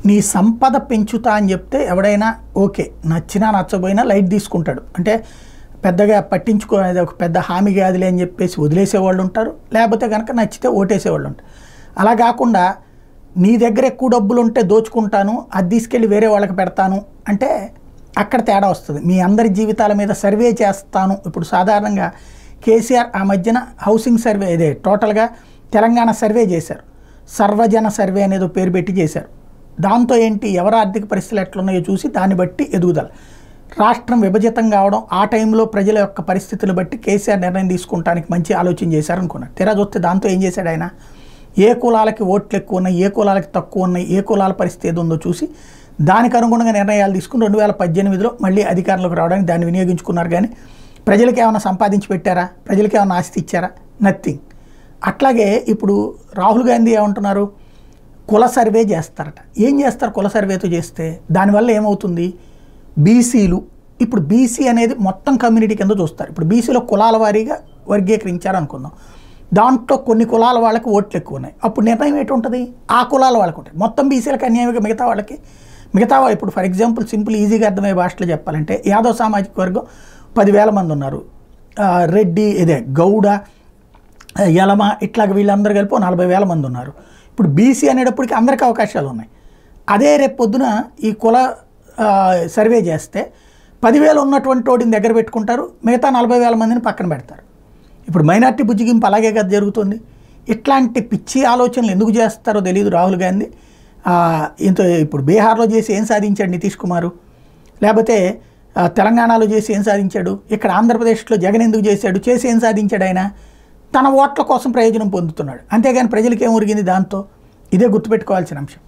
నీ సంపద పెంచుతా అని చెప్తే ఎవడైనా ఓకే, నచ్చినా నచ్చబోయినా లైట్ తీసుకుంటాడు. అంటే పెద్దగా పట్టించుకోనేది ఒక పెద్ద హామీ కాదులే అని చెప్పేసి వదిలేసేవాళ్ళు ఉంటారు, లేకపోతే కనుక నచ్చితే ఓటేసేవాళ్ళు ఉంటారు. అలా కాకుండా నీ దగ్గర ఎక్కువ డబ్బులు ఉంటే దోచుకుంటాను, అది తీసుకెళ్ళి వేరే వాళ్ళకి పెడతాను అంటే అక్కడ తేడా వస్తుంది. మీ అందరి జీవితాల మీద సర్వే చేస్తాను. ఇప్పుడు సాధారణంగా కేసీఆర్ ఆ మధ్యన హౌసింగ్ సర్వే ఇదే టోటల్గా తెలంగాణ సర్వే చేశారు. సర్వజన సర్వే అనేది పేరు పెట్టి చేశారు. దాంతో ఏంటి, ఎవరి ఆర్థిక పరిస్థితులు ఎట్లున్నాయో చూసి దాన్ని బట్టి ఎదుగుదల. రాష్ట్రం విభజితం కావడం, ఆ టైంలో ప్రజల యొక్క పరిస్థితులు బట్టి కేసీఆర్ నిర్ణయం తీసుకుంటానికి మంచి ఆలోచన చేశారనుకున్నాడు. తెరా చూస్తే దాంతో ఏం చేశాడు ఆయన, ఏ కులాలకి ఓట్లు ఎక్కువ ఉన్నాయి, ఏ కులాలకి తక్కువ ఉన్నాయి, ఏ కులాల పరిస్థితి ఏది ఉందో చూసి దానికి అనుగుణంగా నిర్ణయాలు తీసుకుని 2018లో మళ్ళీ అధికారంలోకి రావడానికి దాన్ని వినియోగించుకున్నారు. కానీ ప్రజలకు ఏమైనా సంపాదించి పెట్టారా, ప్రజలకు ఏమైనా ఆస్తి ఇచ్చారా? నథింగ్. అట్లాగే ఇప్పుడు రాహుల్ గాంధీ ఏమంటున్నారు, కుల సర్వే చేస్తారట. ఏం చేస్తారు కుల సర్వేతో చేస్తే? దానివల్ల ఏమవుతుంది, బీసీలు ఇప్పుడు బీసీ అనేది మొత్తం కమ్యూనిటీ కింద చూస్తారు. ఇప్పుడు బీసీలో కులాల వారీగా వర్గీకరించారు అనుకుందాం. దాంట్లో కొన్ని కులాల వాళ్ళకి ఓట్లు ఎక్కువ ఉన్నాయి. అప్పుడు నిర్ణయం ఏంటి ఉంటుంది, ఆ కులాల వాళ్ళకి ఉంటాయి. మొత్తం బీసీలకు అన్యాయంగా మిగతా ఇప్పుడు ఫర్ ఎగ్జాంపుల్ సింపుల్ ఈజీగా అర్థమయ్యే భాషలో చెప్పాలంటే యాదవ్ సామాజిక వర్గం 10,000 మంది ఉన్నారు. రెడ్డి గౌడ యలమ ఇట్లాగ వీళ్ళందరూ కలిపి 40,000 మంది ఉన్నారు. ఇప్పుడు బీసీ అనేటప్పటికి అందరికీ అవకాశాలు ఉన్నాయి. అదే రేపు పొద్దున ఈ కుల సర్వే చేస్తే 10,000 ఉన్నటువంటి వాడిని దగ్గర పెట్టుకుంటారు, మిగతా 40,000 మందిని పక్కన పెడతారు. ఇప్పుడు మైనార్టీ బుజ్జిగింపు అలాగే కదా జరుగుతుంది. ఇట్లాంటి పిచ్చి ఆలోచనలు ఎందుకు చేస్తారో తెలియదు రాహుల్ గాంధీ. ఇంత ఇప్పుడు బీహార్లో చేసి ఏం సాధించాడు నితీష్ కుమారు, లేకపోతే తెలంగాణలో చేసి ఏం సాధించాడు, ఇక్కడ ఆంధ్రప్రదేశ్లో జగన్ ఎందుకు చేసి ఏం సాధించాడు? ఆయన తన ఓట్ల కోసం ప్రయోజనం పొందుతున్నాడు, అంతేగాని ప్రజలకి ఏం ఒరిగింది దాంతో? ఇదే గుర్తుపెట్టుకోవాల్సిన అంశం.